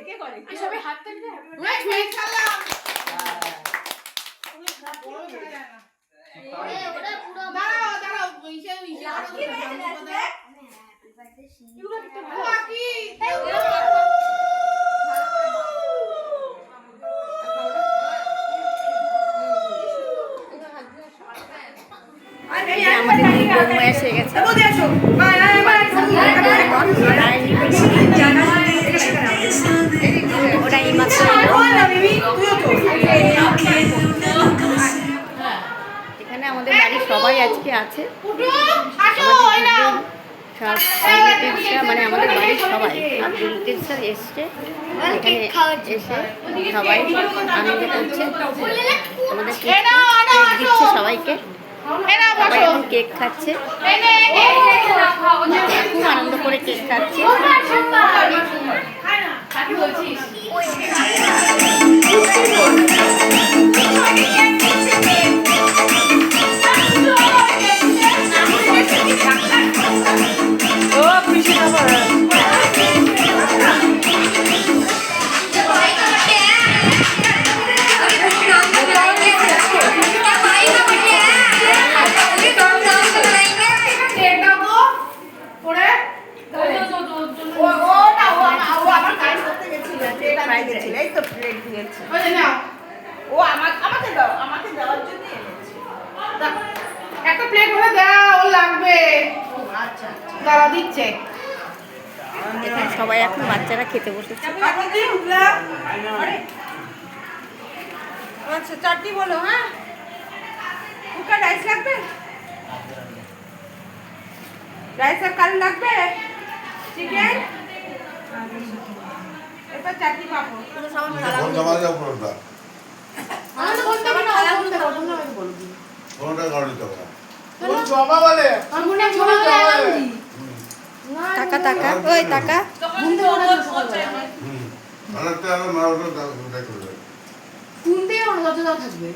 কে করে সবাই হাত তুলবে ওই ফেক সালাম ওটা পুরো দাঁড়াও ইসে এগুলো একটা ভালো কি আমাদের বৌমা এসে গেছে ওটা এই মাত্র এখানে আমাদের বাড়ির সবাই আজকে আছে সব রিলেটিভসরা মানে আমাদের বাড়ির সবাই সব রিলেটিভসরা এসছে এখানে এসে সবাই আনন্দ করছে আমাদের কেক দিচ্ছে সবাইকে সবাই এখন কেক খাচ্ছে খুব আনন্দ করে কেক খাচ্ছে ও আমাকে দাও আমাকে দেওয়ার জন্য এনেছি একটা প্লেট ভরে দাও ওর লাগবে আচ্ছা দাঁড়া দিচ্ছে এখানে সবাই এখন বাচ্চারা খেতে বসেছে আচ্ছা চাটনি বলো হ্যাঁ কুকার রাইস লাগবে রাইস আর কারি লাগবে চিকেন এটা চাটনি পাবো পুরো সামান থালা টাকা টাকা ওই টাকা থাকবে